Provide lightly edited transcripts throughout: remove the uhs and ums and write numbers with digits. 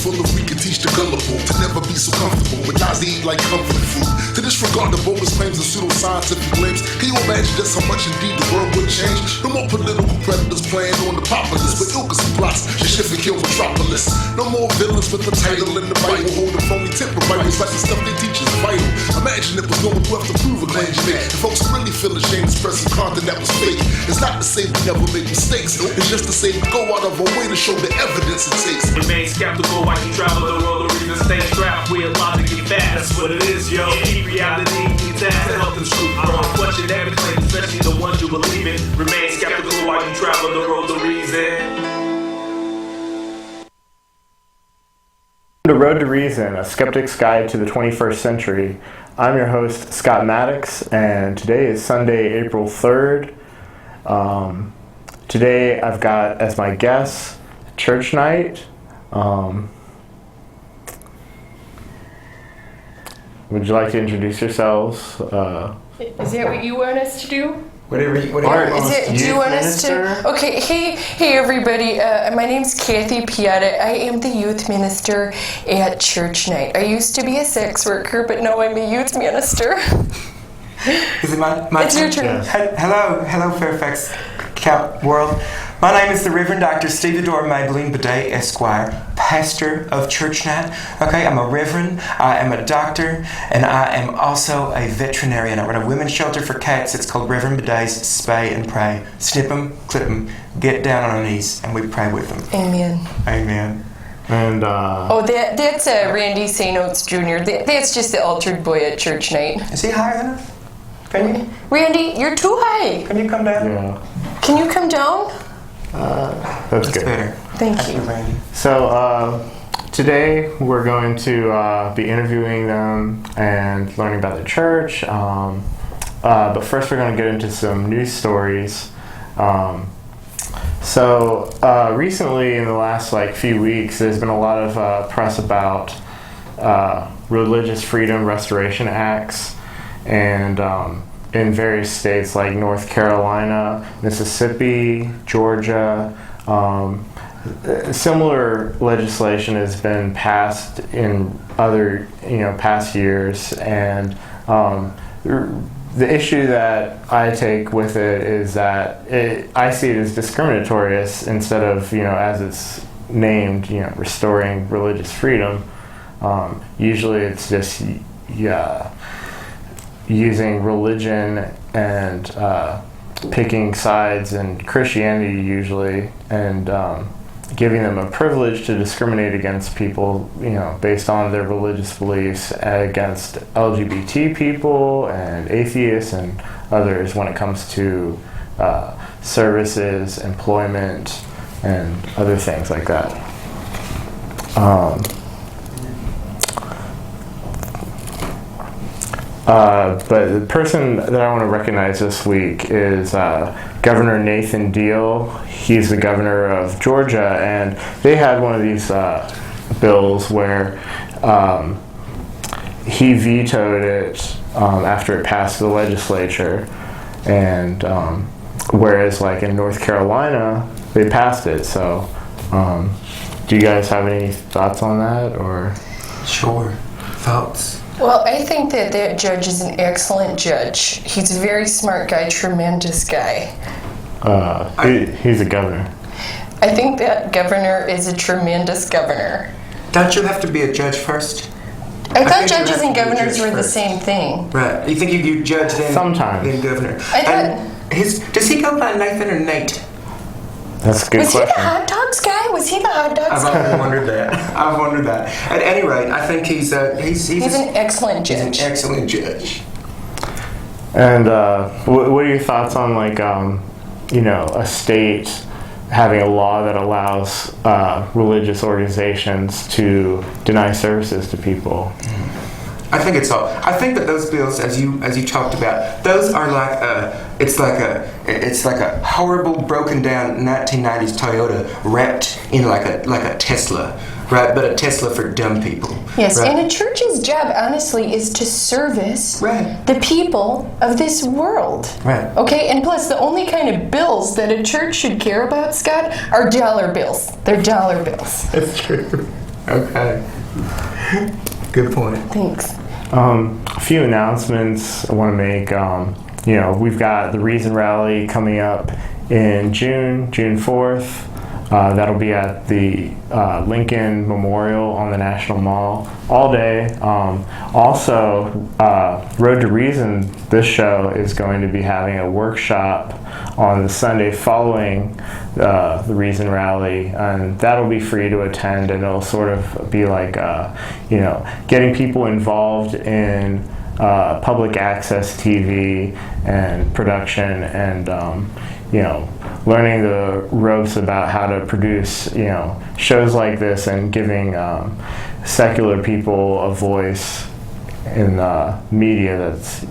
full of we can teach the gullible to never be so comfortable with lies they eat like comfort food. To disregard the bogus claims and pseudoscientific claims. Can you imagine just how much indeed the world would change? No more political predators playing on the populace with ilkes and plots to shift and kill metropolis. No more villains with the title in the Bible holding phony temper Bibles like the stuff they teach is vital. Imagine it was no one left to prove a claim you make. And folks really feel ashamed expressing content that was fake. It's not to say we never make mistakes. It's just to say we go out of our way to show the evidence it takes. Remain skeptical while you travel the road. The reason stay strapped with logic and facts. That's what it is, yo. Keep reality intact to help the truth grow. Question every claim, especially the ones you believe in. Remain skeptical while you travel the road. The reason. The Road to Reason, a skeptic's guide to the 21st century. I'm your host, Scott Maddox, and today is Sunday, April 3rd. Today I've got as my guest, Church Night. Would you like to introduce yourselves? Is that what you want us to do? Whatever. Do you want us to? Okay, hey everybody. My name's Kathy Piata. I am the youth minister at Church Night. I used to be a sex worker, but now I'm a youth minister. Is it my It's your turn. Yes. Hello, Fairfax world. My name is the Reverend Dr. Stevedore Maybelline Bidet, Esquire, pastor of Church Night. Okay, I'm a reverend, I am a doctor, and I am also a veterinarian. I run a women's shelter for cats. It's called Reverend Bidet's Spay and Pray. Snip them, clip them, get down on our knees, and we pray with them. Amen. Amen. And that's Randy St. Oates Jr. That's just the altered boy at Church Night. Is he higher than us? Randy, you're too high. Can you come down? yeah, Can you come down? that's good. Better. Thank you. Randy. So today we're going to be interviewing them and learning about the church. But first we're going to get into some news stories. So recently, in the last few weeks, there's been a lot of press about religious freedom restoration acts, and in various states like North Carolina, Mississippi, Georgia. Similar legislation has been passed in other past years, and the issue that I take with it is that I see it as discriminatory instead of as it's named restoring religious freedom. Usually it's just using religion and picking sides in Christianity usually, and giving them a privilege to discriminate against people, based on their religious beliefs, against LGBT people and atheists and others when it comes to services, employment, and other things like that. But the person that I want to recognize this week is Governor Nathan Deal. He's the governor of Georgia, and they had one of these bills where he vetoed it after it passed the legislature, and whereas in North Carolina they passed it. So do you guys have any thoughts on that, or? Sure. Thoughts? Well, I think that judge is an excellent judge. He's a very smart guy, tremendous guy. He's a governor. I think that governor is a tremendous governor. Don't you have to be a judge first? I thought think you judges have and to be a governors judge were the first. same thing. Right. You think you judge then? Sometimes. Then governor. I thought- And does he go by Nathan or Nate? That's a good Was he question. the hot dogs guy? Was he the hot dogs I've guy? often wondered that. I've wondered that. At any rate, I think he's an excellent judge. He's an excellent judge. And what are your thoughts on a state having a law that allows religious organizations to deny services to people? I think that those bills, as you talked about, those are it's like a horrible broken down 1990s Toyota wrapped in like a Tesla, right? But a Tesla for dumb people. Yes, right? and a church's job, honestly, is to service Right. the people of this world. Right. Okay, and plus, the only kind of bills that a church should care about, Scott, are dollar bills. They're dollar bills. That's true. Okay. Good point. Thanks. A few announcements I want to make. We've got the Reason Rally coming up in June 4th. That'll be at the Lincoln Memorial on the National Mall all day. Also, Road to Reason, this show is going to be having a workshop on the Sunday following the Reason Rally, and that'll be free to attend, and it'll sort of be like, getting people involved in public access TV and production, and learning the ropes about how to produce, shows like this, and giving secular people a voice in media that's,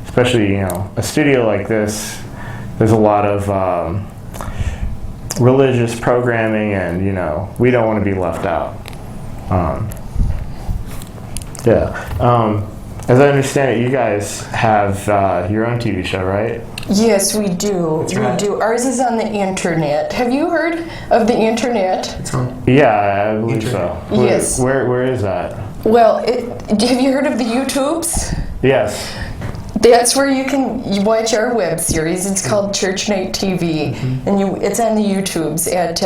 especially, a studio like this, there's a lot of religious programming, and, we don't want to be left out. As I understand it, you guys have your own TV show, right? Yes, we do. Right. We do. Ours is on the internet. Have you heard of the internet? It's on. Yeah, I believe so. Yes. Where is that? Well, have you heard of the YouTubes? Yes. That's where you can watch our web series. It's called Church Night TV, and it's on the YouTubes at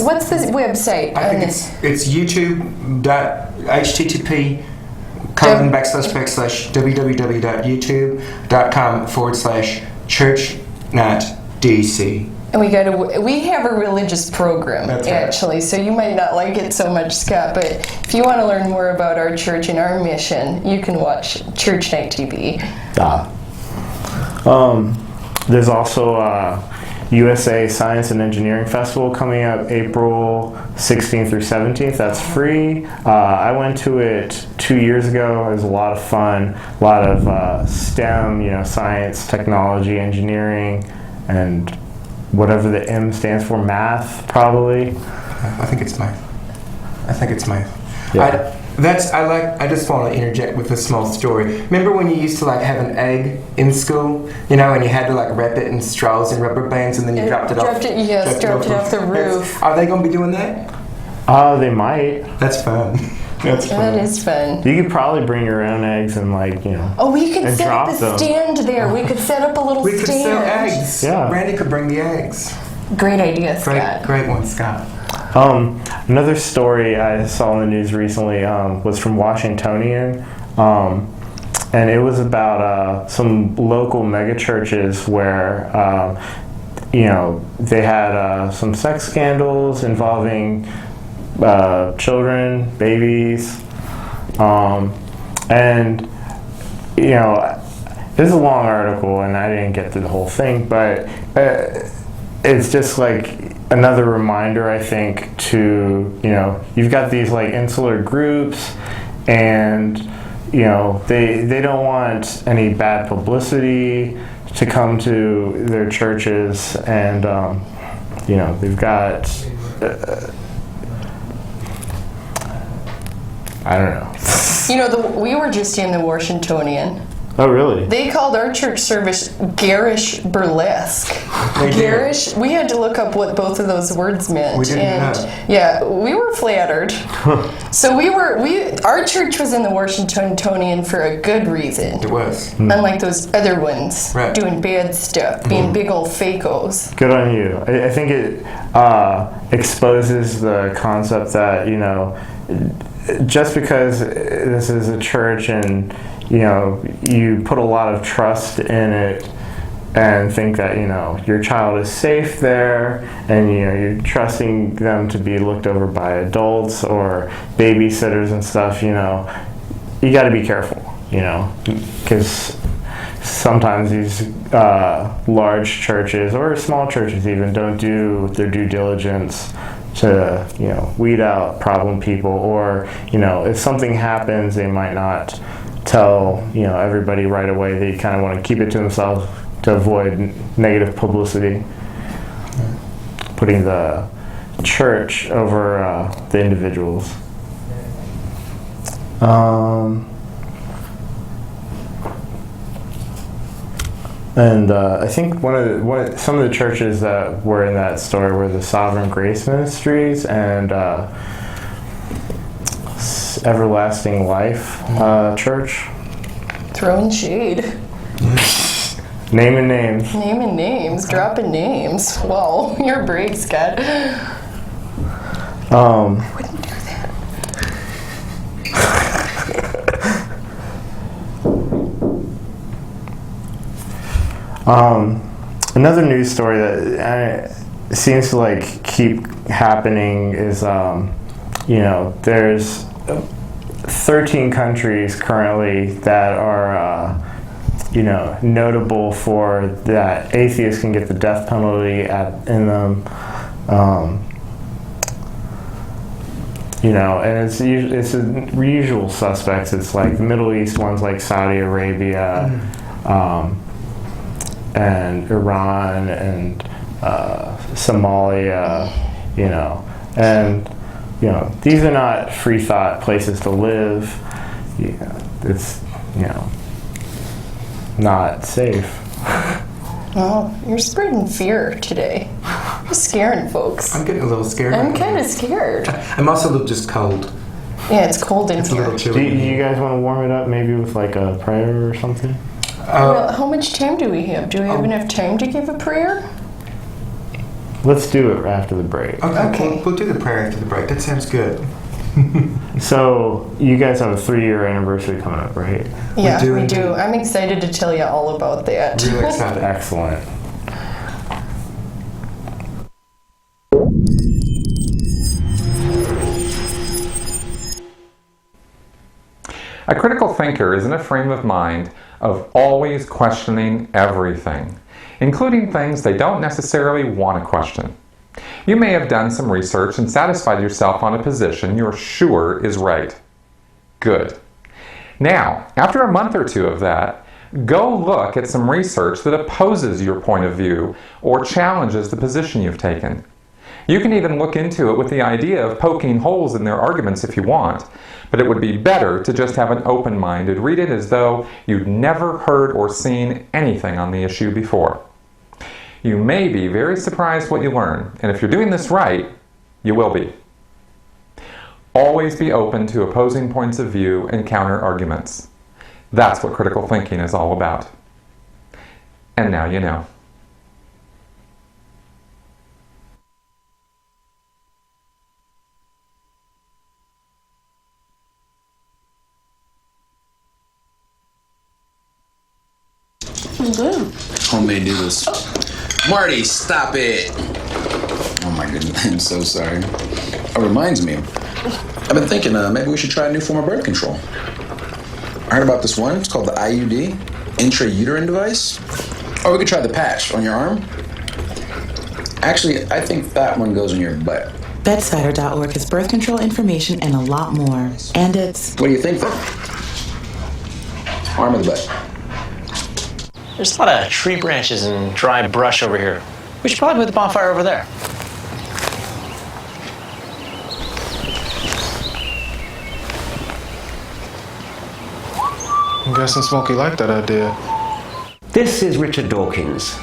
what's the website? I think it's youtube.http://www.youtube.com/churchnightdc. And we have a religious program, That's right. actually, so you might not like it so much, Scott, but if you want to learn more about our church and our mission, you can watch Church Night TV. There's also USA Science and Engineering Festival coming up April 16th through 17th. That's free. I went to it 2 years ago. It was a lot of fun. A lot of STEM, science, technology, engineering, and whatever the M stands for, math, probably. I think it's math. Yeah. I just want to interject with a small story. Remember when you used to have an egg in school, and you had to wrap it in straws and rubber bands, and then you dropped it off the roof. Are they going to be doing that? They might. That's fun. That is fun. You could probably bring your own eggs and Oh, we could and set up drop a them. stand there. We could set up a little We could stand. sell eggs. Yeah. Randy could bring the eggs. Great idea, Scott. Great one, Scott. Another story I saw in the news recently was from Washingtonian, and it was about some local megachurches where they had some sex scandals involving children, babies, and this is a long article, and I didn't get through the whole thing, but it's just another reminder, I think, to you've got these insular groups, and they don't want any bad publicity to come to their churches, and they've got I don't know. We were just in the Washingtonian. Oh, really? They called our church service garish burlesque. They did. Garish. We had to look up what both of those words meant. We didn't know. Yeah, we were flattered. So our church was in the Washingtonian for a good reason. It was. Unlike those other ones, Right. doing bad stuff, being big old fakos. Good on you. I think it exposes the concept that, just because this is a church and, you put a lot of trust in it and think that, your child is safe there, and, you're trusting them to be looked over by adults or babysitters and stuff, you got to be careful, because sometimes these large churches or small churches even don't do their due diligence to weed out problem people, or if something happens, they might not tell everybody right away. They kind of want to keep it to themselves to avoid negative publicity, putting the church over the individuals. And I think some of the churches that were in that story were the Sovereign Grace Ministries, and Everlasting Life Church. Throwing shade. Naming names. Naming names. Dropping names. Wow, you're brave, Scott. I wouldn't do that. Another news story that seems to like keep happening is, there's 13 countries currently that are, notable for that atheists can get the death penalty in them. And it's the usual suspects. It's like the Middle East ones like Saudi Arabia, and Iran and Somalia, and these are not free thought places to live. It's not safe. Oh, you're spreading fear today. You're scaring folks. I'm getting a little scared. I'm kind of scared. I'm also a little just cold. Yeah, it's cold in It's a here. little Do chilly. you guys want to warm it up maybe with like a prayer or something? Well, how much time do we have? Do we have enough time to give a prayer? Let's do it after the break. Okay. We'll do the prayer after the break. That sounds good. So, you guys have a 3-year anniversary coming up, right? Yeah, do we indeed. do. I'm excited to tell you all about that. Real excited. Excellent. A critical thinker is in a frame of mind of always questioning everything, including things they don't necessarily want to question. You may have done some research and satisfied yourself on a position you're sure is right. Good. Now, after a month or two of that, go look at some research that opposes your point of view or challenges the position you've taken. You can even look into it with the idea of poking holes in their arguments if you want, but it would be better to just have an open mind and read it as though you'd never heard or seen anything on the issue before. You may be very surprised what you learn, and if you're doing this right, you will be. Always be open to opposing points of view and counter arguments. That's what critical thinking is all about. And now you know. Homemade noodles. Marty, stop it! Oh my goodness, I'm so sorry. It reminds me, I've been thinking maybe we should try a new form of birth control. I heard about this one, it's called the IUD, intrauterine device. Or we could try the patch on your arm. Actually, I think that one goes in your butt. Bedsider.org has birth control information and a lot more. And it's... What do you think then? Arm or the butt? There's a lot of tree branches and dry brush over here. We should probably put the bonfire over there. I'm guessing Smokey liked that idea. This is Richard Dawkins.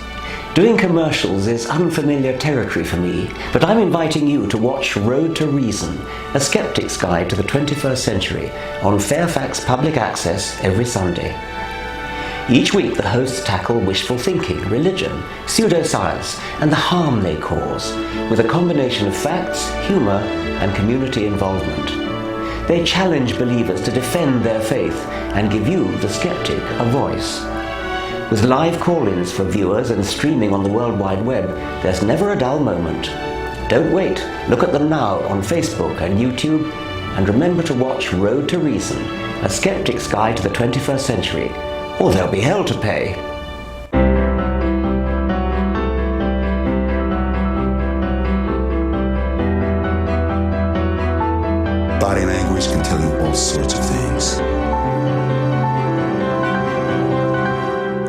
Doing commercials is unfamiliar territory for me, but I'm inviting you to watch Road to Reason, a skeptic's guide to the 21st century, on Fairfax Public Access every Sunday. Each week the hosts tackle wishful thinking, religion, pseudoscience, and the harm they cause, with a combination of facts, humor, and community involvement. They challenge believers to defend their faith and give you, the skeptic, a voice. With live call-ins for viewers and streaming on the World Wide Web, there's never a dull moment. Don't wait. Look at them now on Facebook and YouTube, and remember to watch Road to Reason, a skeptic's guide to the 21st century, or there'll be hell to pay. Body language can tell you all sorts of things.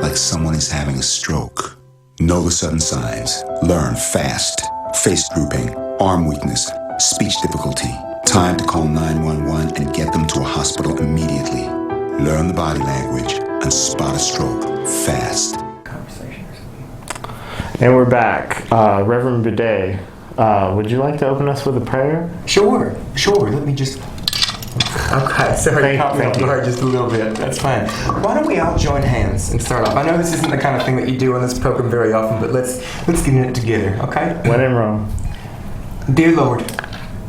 Like someone is having a stroke. Know the sudden signs. Learn fast. Face drooping, arm weakness, speech difficulty. Time to call 911 and get them to a hospital immediately. Learn the body language and spot a stroke fast. And we're back. Reverend Bidet, would you like to open us with a prayer? Sure. Let me just... Okay, sorry, caught me off guard just a little bit. That's fine. Why don't we all join hands and start off? I know this isn't the kind of thing that you do on this program very often, but let's get in it together, okay? When in Rome. Dear Lord,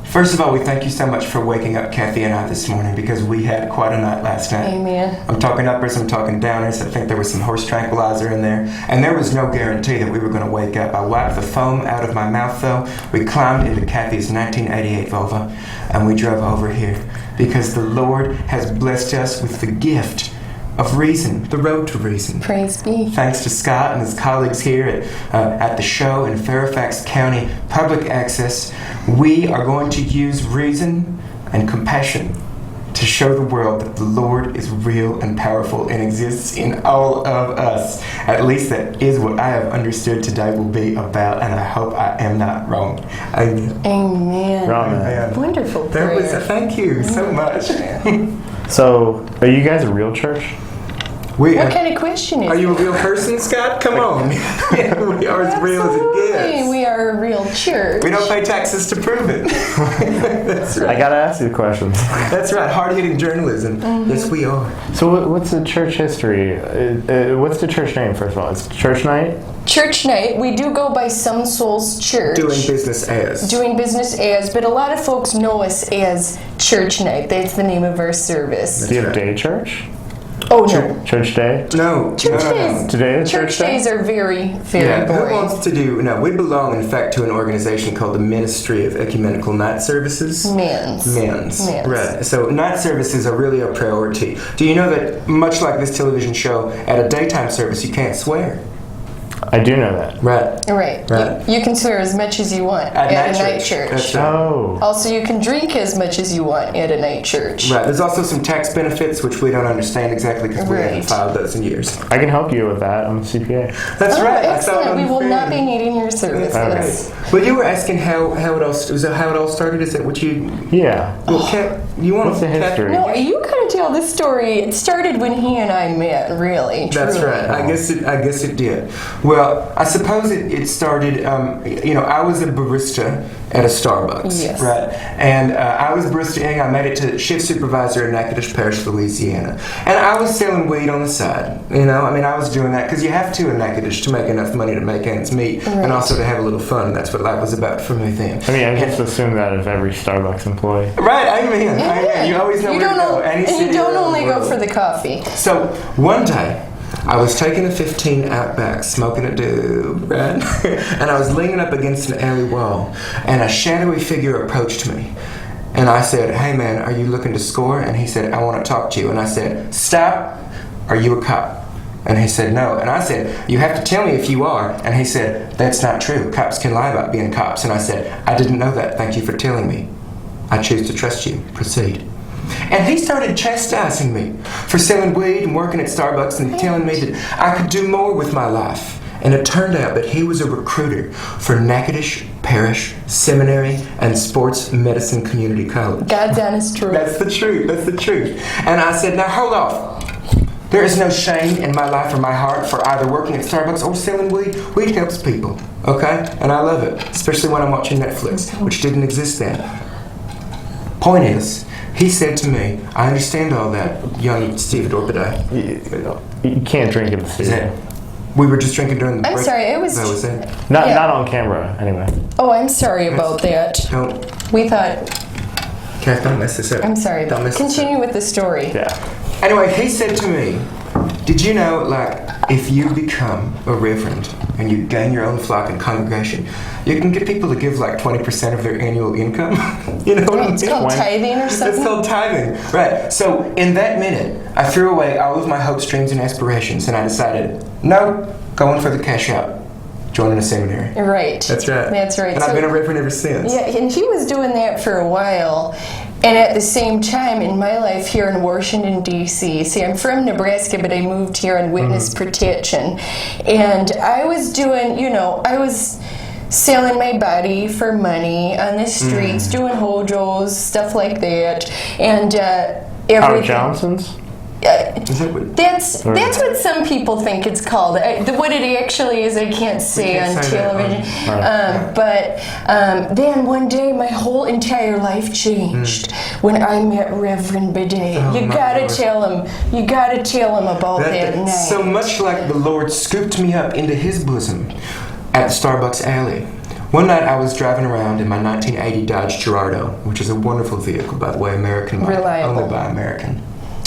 first of all, we thank you so much for waking up Kathy and I this morning because we had quite a night last night. Amen. I'm talking uppers, I'm talking downers. I think there was some horse tranquilizer in there. And there was no guarantee that we were going to wake up. I wiped the foam out of my mouth, though. We climbed into Kathy's 1988 Volvo and we drove over here because the Lord has blessed us with the gift of reason, the road to reason. Praise be. Thanks to Scott and his colleagues here at the show in Fairfax County Public Access, we are going to use reason and compassion to show the world that the Lord is real and powerful and exists in all of us. At least that is what I have understood today will be about, and I hope I am not wrong. Amen. Amen. Amen. Wonderful prayer. Thank you so much. So, are you guys a real church? What kind of question is Are you a real person, Scott? Come on. We are as real as it gets. We are a real church. We don't pay taxes to prove it. That's right. I gotta ask you questions. That's right. Hard-hitting journalism. Mm-hmm. Yes, we are. So what's the church history? What's the church name, first of all? It's Church Night? Church Night. We do go by Some Souls Church. Doing business as. But a lot of folks know us as Church Night. That's the name of our service. Do you have day church? Oh, no. Church day? No. Church days. Today is church days are very, very boring. Who wants to do... No, we belong, in fact, to an organization called the Ministry of Ecumenical Night Services. Men's. Right. So night services are really a priority. Do you know that, much like this television show, at a daytime service, you can't swear? I do know that. Right. You can swear as much as you want at a night church. That's right. Oh. Also, you can drink as much as you want at a night church. Right. There's also some tax benefits, which we don't understand exactly because we haven't filed those in years. I can help you with that. I'm a CPA. That's right. Excellent. We will not be needing your services. Right. But you were asking how it all started. Is that what you? Yeah. Well, you want What's the history? No, you gotta tell this story. It started when he and I met. Really. That's truly. right. I guess it did. Well, I suppose it started. I was a barista at a Starbucks. Yes. Right. And I was baristaing. I made it to shift supervisor in Natchitoches Parish, Louisiana, and I was selling weed on the side. I was doing that because you have to in Natchitoches to make enough money to make ends meet, and also to have a little fun. And that's what life was about for me then. I just assume that of every Starbucks employee. Right. Amen. You always know where to go. And you don't only go for the coffee. So one day, I was taking a 15 out back, smoking a doob, right? And I was leaning up against an alley wall, and a shadowy figure approached me. And I said, "Hey man, are you looking to score?" And he said, "I want to talk to you." And I said, "Stop, are you a cop?" And he said, "No." And I said, "You have to tell me if you are." And he said, "That's not true. Cops can lie about being cops." And I said, "I didn't know that. Thank you for telling me. I choose to trust you. Proceed." And he started chastising me for selling weed and working at Starbucks and telling me that I could do more with my life. And it turned out that he was a recruiter for Natchitoches Parish Seminary and Sports Medicine Community College. God's honest truth. That's the truth. And I said, "Now hold off. There is no shame in my life or my heart for either working at Starbucks or selling weed. Weed helps people, okay? And I love it, especially when I'm watching Netflix, which didn't exist then." Point is, he said to me, "I understand all that, young Steve Dorbiday." You can't drink in the studio. We were just drinking during the break. I'm sorry, it was... That was it. Not on camera, anyway. Oh, I'm sorry about that. We thought... Kath, don't mess this up. I'm sorry. Continue with the story. Yeah. Anyway, he said to me, "Did you know, if you become a reverend and you gain your own flock and congregation, you can get people to give 20% of their annual income?" You know what I mean? It's called tithing or something? It's called tithing, right. So in that minute, I threw away all of my hopes, dreams, and aspirations, and I decided, no, going for the cash out. Joining a seminary. Right. That's right. And I've been a reverend ever since. Yeah, and he was doing that for a while. And at the same time, in my life here in Washington, D.C., see, I'm from Nebraska, but I moved here on witness protection. And I was doing, I was selling my body for money on the streets, doing hojos, stuff like that. And everything. Johnson's? That's what some people think it's called. What it actually is, I can't say on television. But then one day, my whole entire life changed when I met Reverend Bidet. You gotta tell him. You gotta tell him about that night. So much like the Lord scooped me up into His bosom at Starbucks Alley. One night I was driving around in my 1980 Dodge Gerardo, which is a wonderful vehicle, by the way, American, only by American.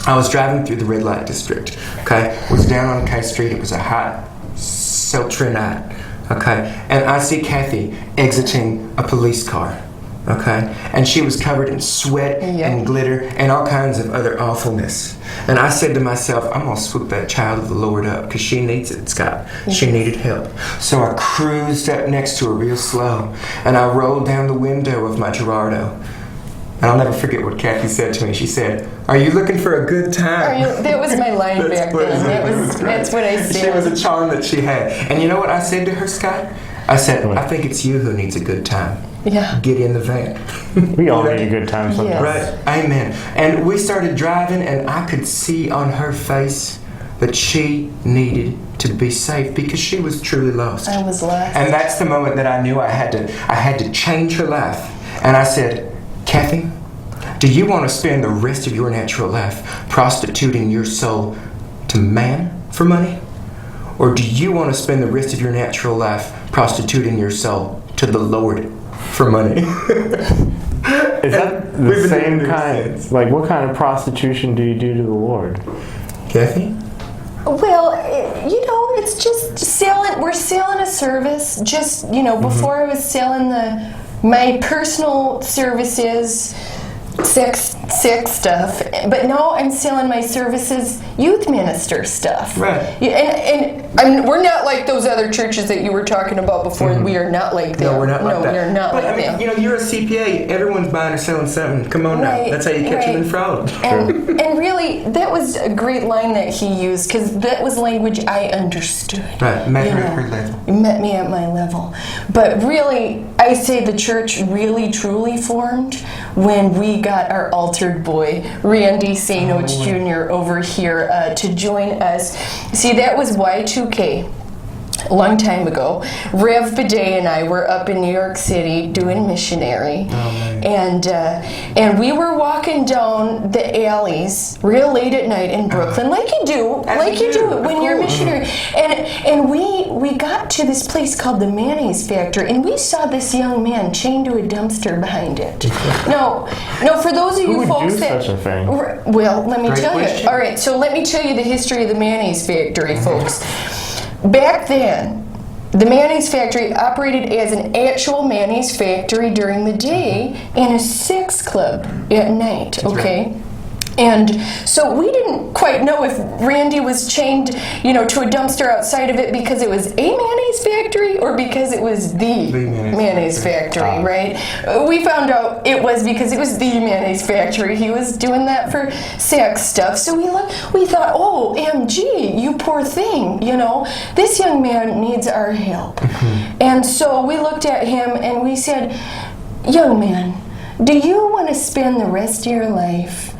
I was driving through the red light district, okay? Was down on K Street. It was a hot, sultry night, okay? And I see Kathy exiting a police car, okay? And she was covered in sweat and glitter and all kinds of other awfulness. And I said to myself, I'm going to swoop that child of the Lord up because she needs it, Scott. She needed help. So I cruised up next to her real slow, and I rolled down the window of my Gerardo. And I'll never forget what Kathy said to me. She said, "Are you looking for a good time?" That was my line back then. That's what I said. She was a charm that she had. And you know what I said to her, Scott? I said, I think it's you who needs a good time. Yeah. Get in the van. We all need a good time sometimes. Right. Amen. And we started driving, and I could see on her face that she needed to be saved because she was truly lost. I was lost. And that's the moment that I knew I had to change her life. And I said, Kathy, do you want to spend the rest of your natural life prostituting your soul to man for money? Or do you want to spend the rest of your natural life prostituting your soul to the Lord for money? Is that the same kind? Like, what kind of prostitution do you do to the Lord? Kathy? Well, it's just selling. We're selling a service. Just, before I was selling my personal services, sex stuff, but now I'm selling my services, youth minister stuff. Right. And we're not like those other churches that you were talking about before. Mm-hmm. We are not like that. No, we're not like that. We are not like that. You're a CPA. Everyone's buying or selling something. Come on now. That's how you catch them in fraud. And really, that was a great line that he used because that was language I understood. Right. Met her at her level. It met me at my level. But really, I say the church really, truly formed when we got our altered boy, Randy St. Oates Jr. over here to join us. See, that was Y2K. A long time ago. Rev Bidet and I were up in New York City doing missionary, and we were walking down the alleys real late at night in Brooklyn, like you do when you're a missionary. And we got to this place called the Mayonnaise Factory, and we saw this young man chained to a dumpster behind it. No, for those of you folks that such a thing? Well, let me tell you. All right, so let me tell you the history of the Mayonnaise Factory, folks. Back then, the mayonnaise factory operated as an actual mayonnaise factory during the day and a sex club at night, okay? Right. And so we didn't quite know if Randy was chained, to a dumpster outside of it because it was a mayonnaise factory or because it was the mayonnaise factory, right? We found out it was because it was the mayonnaise factory. He was doing that for sex stuff. So we thought, oh, MG, you poor thing, this young man needs our help. Mm-hmm. And so we looked at him and we said, young man, do you want to spend the rest of your life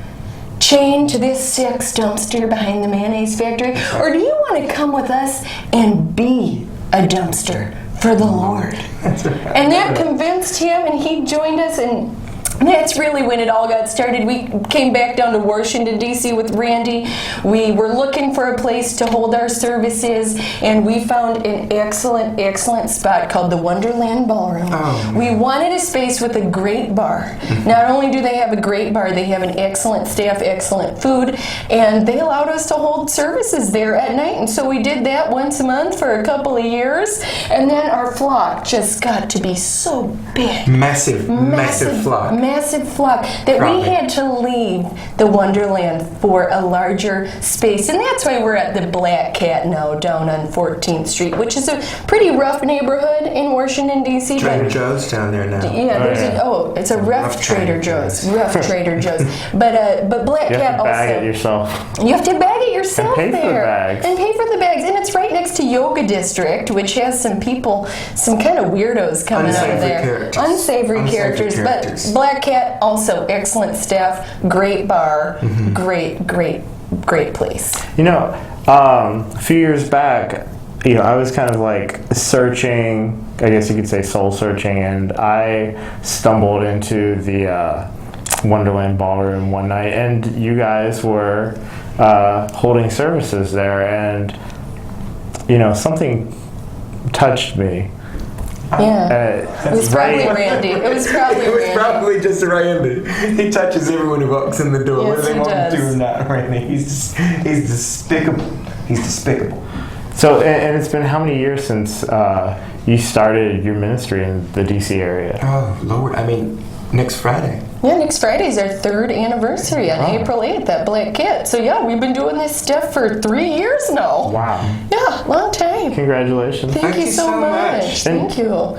chained to this sex dumpster behind the mayonnaise factory, or do you want to come with us and be a dumpster for the Lord? And that convinced him, and he joined us, and that's really when it all got started. We came back down to Washington, D.C. with Randy. We were looking for a place to hold our services, and we found an excellent, excellent spot called the Wonderland Ballroom. We wanted a space with a great bar. Not only do they have a great bar, they have an excellent staff, excellent food, and they allowed us to hold services there at night. And so we did that once a month for a couple of years, and then our flock just got to be so big. Massive flock. Massive flock that we had to leave the Wonderland for a larger space. And that's why we're at the Black Cat now down on 14th Street, which is a pretty rough neighborhood in Washington, D.C. Trader Joe's down there now. Yeah, it's a rough Trader Joe's. Rough Trader Joe's. But Black Cat also. You have to bag it yourself. You have to bag it yourself and pay there. For the bags. And pay for the bags. And it's right next to Yoga District, which has some people, some kind of weirdos coming out of there. Unsavory characters. But Black Cat, also excellent staff, great bar, great great place. A few years back, I was kind of like searching, I guess you could say soul searching, and I stumbled into the Wonderland Ballroom one night, and you guys were holding services there, and something touched me. Yeah, it was probably Randy. It was probably just Randy. He touches everyone who walks in the door, yes, whether they want does. to or not. Randy, he's despicable. He's despicable. So, and it's been how many years since you started your ministry in the DC area? Oh Lord, next Friday. Yeah, next Friday's our 3rd anniversary on April 8th at Black Cat. So yeah, we've been doing this stuff for 3 years now. Wow. Yeah, long time. Congratulations. Thank you so much. Thank you.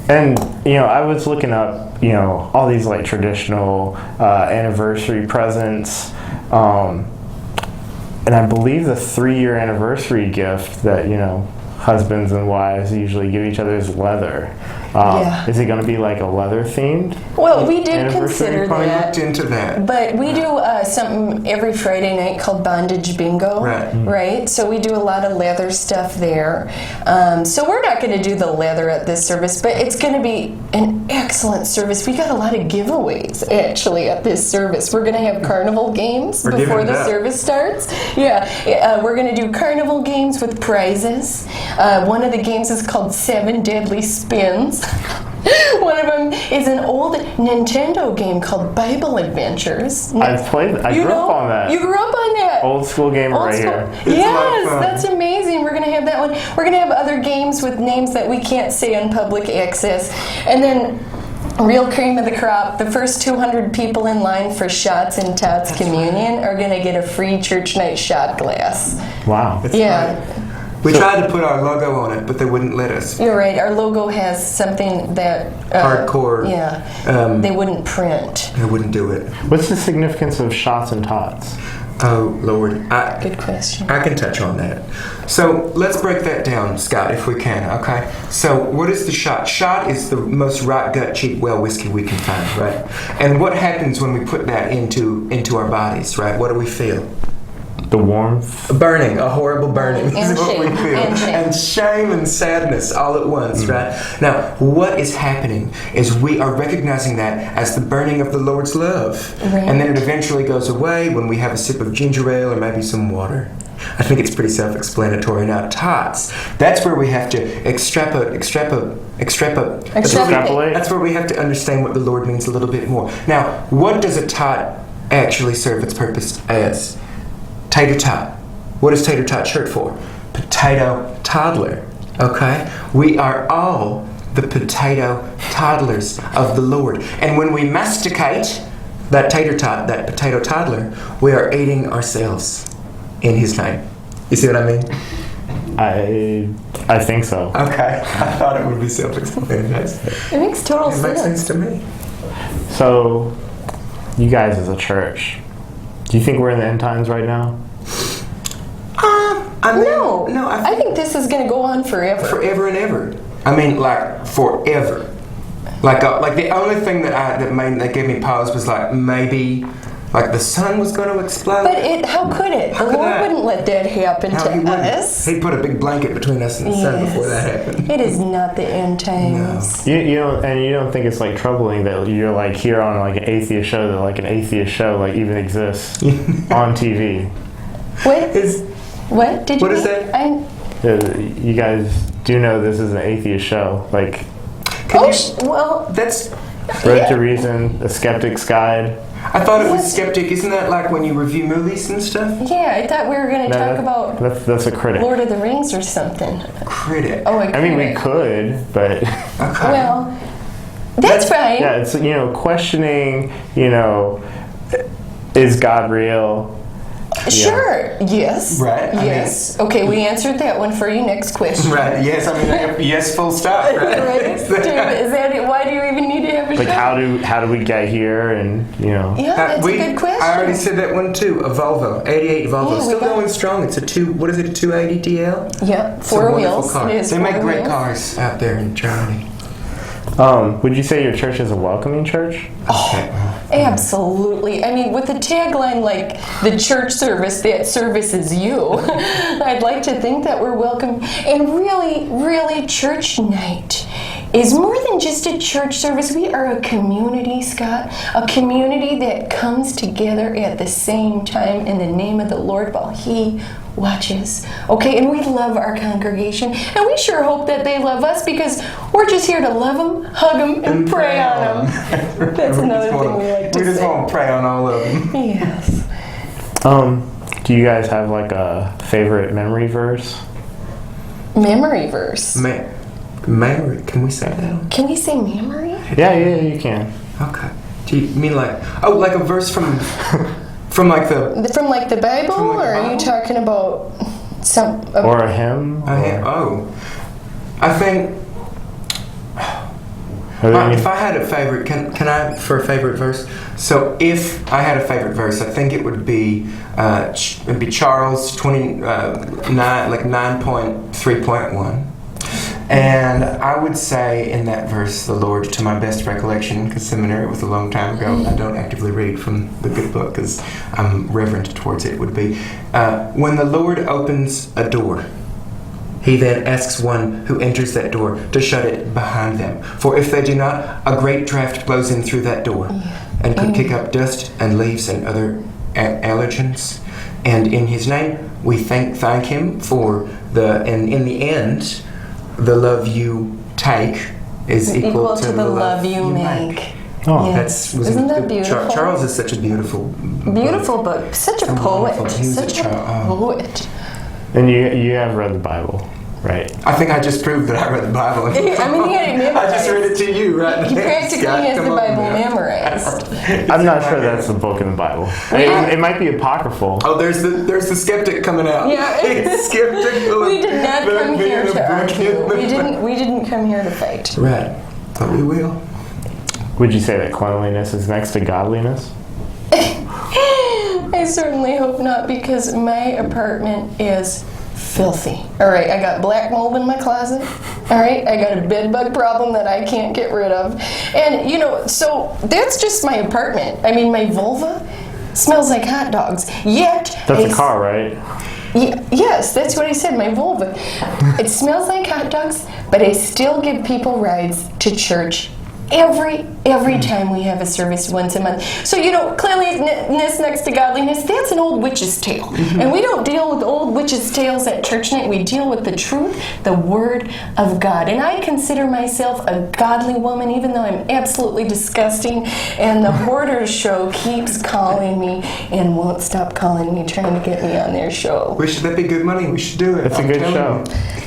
And, I was looking up, all these like traditional anniversary presents. And I believe the 3-year anniversary gift that, husbands and wives usually give each other is leather. Is it going to be like a leather themed? Well, we did consider I that. looked into that. But we do something every Friday night called Bondage Bingo. Right? So we do a lot of leather stuff there. So we're not going to do the leather at this service, but it's going to be an excellent service. We got a lot of giveaways actually at this service. We're going to have carnival games before the service starts. Yeah, we're going to do carnival games with prizes. One of the games is called 7 Deadly Spins. One of them is an old Nintendo game called Bible Adventures. I've played. I grew up on that. You grew up on that. Old school game here. Yes, that's amazing. We're going to have that one. We're going to have other games with names that we can't say on public access. And then real cream of the crop, the first 200 people in line for shots in Todd's communion are going to get a free church night shot glass. Wow. Yeah. We tried to put our logo on it, but they wouldn't let us. You're right. Our logo has something that... hardcore. Yeah. They wouldn't print. They wouldn't do it. What's the significance of shots and tots? Oh, Lord. Good question. I can touch on that. So let's break that down, Scott, if we can, okay? So what is the shot? Shot is the most right gut cheap well whiskey we can find, right? And what happens when we put that into our bodies, right? What do we feel? The warmth. A burning, a horrible burning is and what shame, we feel. And shame and sadness all at once, right? Now, what is happening is we are recognizing that as the burning of the Lord's love. Right. And then it eventually goes away when we have a sip of ginger ale or maybe some water. I think it's pretty self-explanatory. Now, tots, that's where we have to extrapolate. That's where we have to understand what the Lord means a little bit more. Now, what does a tot actually serve its purpose as? Tater tot. What is tater tot short for? Potato toddler. Okay? We are all the potato toddlers of the Lord. And when we masticate that tater tot, that potato toddler, we are eating ourselves in His name. You see what I mean? I think so. Okay. I thought it would be self-explanatory. It makes total sense. It makes sense to me. So, you guys as a church, do you think we're in the end times right now? No. I think this is going to go on forever. Forever and ever. I mean, like, forever. Like the only thing that gave me pause was like maybe like the sun was going to explode. But how could it? The Lord wouldn't let that happen to us. He put a big blanket between us and the sun before that happened. It is not the end times. No. You don't think it's like troubling that you're like here on like an atheist show that like an atheist show like even exists on TV. What did you? What is that? You guys do know this is an atheist show, like. That's Road to Reason, A Skeptic's Guide. I thought it was Skeptic. Isn't that like when you review movies and stuff? Yeah, I thought we were going to talk about that's a critic. Lord of the Rings or something. Critic. Oh, a critic. I mean, we could, but okay. Well, that's fine. Yeah, it's questioning. Is God real? Sure. Yes. Right. Yes. Okay, we answered that one for you. Next question. Right. Yes. Yes. Full stop. Right. Right. Is that it? Why do you even need to have a like show? how do we get here? And Yeah, that's a good question. I already said that one too. A Volvo, 88 Volvo, still going strong. It's a 280 DL. Yeah, It's a 4 wonderful wheels. car. It is they make 4 great wheels. cars out there in Germany. Would you say your church is a welcoming church? Absolutely. I mean, with the tagline like the church service, that service is you. I'd like to think that we're welcome. And really, church night is more than just a church service. We are a community, Scott. A community that comes together at the same time in the name of the Lord while He watches. Okay, and we love our congregation, and we sure hope that they love us, because we're just here to love them, hug them, and pray on them. That's another thing we like to say. We just want to pray on all of them. Yes. Do you guys have like a favorite memory verse? Memory verse. Memory? Can we say that? Can we say memory? Yeah, you can. Okay. Do you mean like a verse from like the Bible, or are you talking about some or a hymn? I think. If I had a favorite, can I for a favorite verse? So if I had a favorite verse, I think it would be Charles 9.3.1. And I would say in that verse, the Lord, to my best recollection, because seminary was a long time ago, I don't actively read from the good book because I'm reverent towards it, would be, when the Lord opens a door, He then asks one who enters that door to shut it behind them. For if they do not, a great draught blows in through that door and could kick up dust and leaves and other allergens. And in His name, we thank Him for and in the end, the love you take is equal to the love you make. Oh, yes. Isn't that beautiful? Charles is such a beautiful book. Such a poet. Such a poet. And you have read the Bible, right? I think I just proved that I read the Bible. I mean, he had it memorized. I just read it to you, right? He practically has the Bible memorized. I'm not sure that's the book in the Bible. It might be apocryphal. Oh, there's the skeptic coming out. Yeah, it's skeptical. We did not come here to argue. We didn't come here to fight. Right, but we will. Would you say that cleanliness is next to godliness? I certainly hope not, because my apartment is filthy. All right, I got black mold in my closet. All right, I got a bed bug problem that I can't get rid of. And, so that's just my apartment. I mean, my vulva smells like hot dogs. Yet... That's a car, right? Yes, that's what I said, my vulva. It smells like hot dogs, but I still give people rides to church every time we have a service once a month. So, cleanliness next to godliness, that's an old witch's tale. And we don't deal with old witch's tales at church night. We deal with the truth, the Word of God. And I consider myself a godly woman, even though I'm absolutely disgusting. And the Hoarders show keeps calling me and won't stop calling me, trying to get me on their show. That'd be good money. We should do it. It's a good show.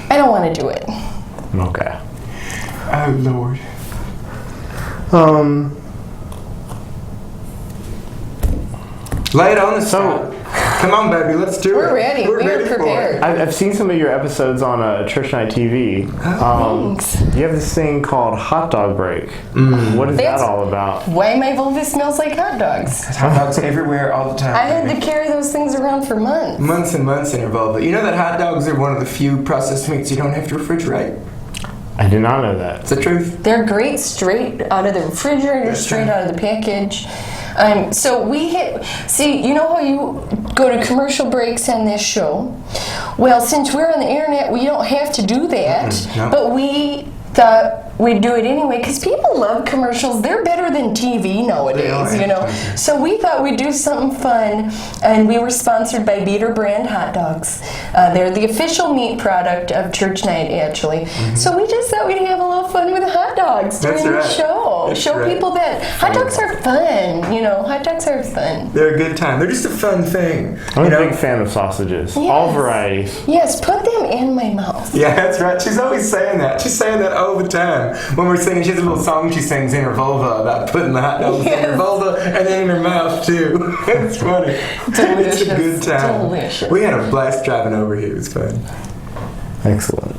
I don't want to do it. Okay. Oh, Lord. Lay it on us. Come on, baby, let's do it. We're ready. We're prepared. I've seen some of your episodes on Church Night TV. Thanks. You have this thing called Hot Dog Break. What is that all about? Why my vulva smells like hot dogs. Hot dogs everywhere all the time. I had to carry those things around for months. Months and months in your vulva. You know that hot dogs are one of the few processed meats you don't have to refrigerate? I did not know that. It's the truth. They're great straight out of the refrigerator, straight out of the package. So you know how you go to commercial breaks on this show? Well, since we're on the internet, we don't have to do that. No. But we thought we'd do it anyway, because people love commercials. They're better than TV nowadays, So we thought we'd do something fun, and we were sponsored by Beater Brand Hot Dogs. They're the official meat product of Church Night, actually. So we just thought we'd have a little fun with hot dogs during the show. Show people that hot dogs are fun. Hot dogs are fun. They're a good time. They're just a fun thing. I'm a big fan of sausages. Yes. All varieties. Yes, put them in my mouth. Yeah, that's right. She's always saying that. She's saying that all the time. When we're singing, she has a little song she sings in her vulva about putting the hot dogs in her vulva and then in her mouth, too. It's funny. Delicious. It's a good time. Delicious. We had a blast driving over here. It was fun. Excellent.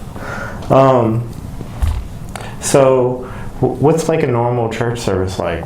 So, what's like a normal church service like?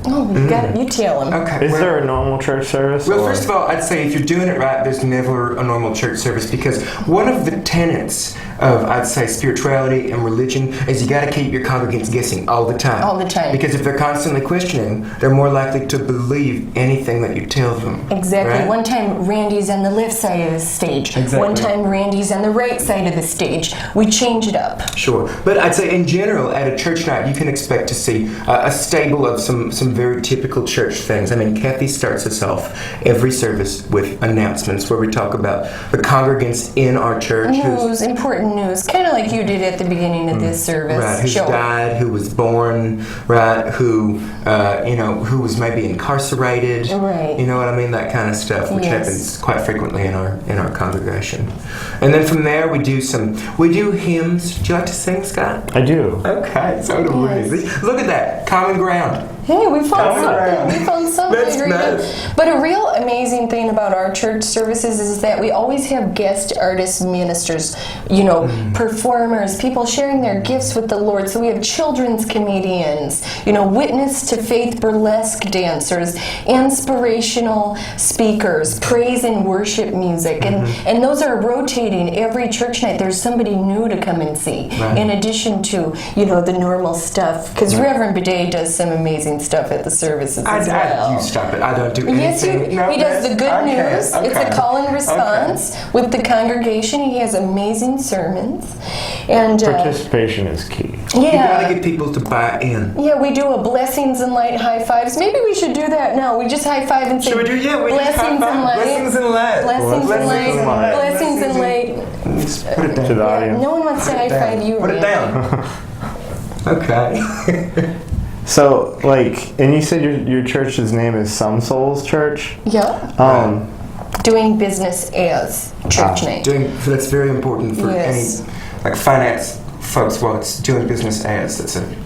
Oh, you got it. You tell him. Okay. Is there a normal church service? Well, first of all, I'd say if you're doing it right, there's never a normal church service, because one of the tenets I'd say, spirituality and religion is you got to keep your congregants guessing all the time. All the time. Because if they're constantly questioning, they're more likely to believe anything that you tell them. Exactly. Right? One time Randy's on the left side of the stage. Exactly. One time Randy's on the right side of the stage. We change it up. Sure. But I'd say in general, at a church night, you can expect to see a stable of some very typical church things. I mean, Kathy starts us off every service with announcements where we talk about the congregants in our church. News, important news, kind of like you did at the beginning of this service. Right, who's died, who was born, right, who was maybe incarcerated. Right. You know what I mean? That kind of stuff, which happens quite frequently in our congregation. And then from there, we do hymns. Do you like to sing, Scott? I do. Okay, so do we. Look at that, common ground. Hey, we found something. We found something. That's nice. But a real amazing thing about our church services is that we always have guest artists, ministers, performers, people sharing their gifts with the Lord. So we have children's comedians, witness to faith burlesque dancers, inspirational speakers, praise and worship music. And those are rotating every church night. There's somebody new to come and see, in addition to, the normal stuff. Because Reverend Bidet does some amazing stuff at the services as well. You stop it. I don't do anything. Yes, he does the good news. Okay. It's a call and response with the congregation. He has amazing sermons. And participation is key. Yeah. You gotta get people to buy in. Yeah, we do a blessings and light high fives. Maybe we should do that now. We just high five and say, should we do? Yeah, we blessings and light. Blessings and light. Blessings and light. Blessings and light. Just put it down. To the audience. No one wants to high five you. Put it down. Okay. So, and you said your church's name is Some Souls Church? Yeah. Doing business as church name. That's very important for any finance folks. Well, it's doing business as. That's it.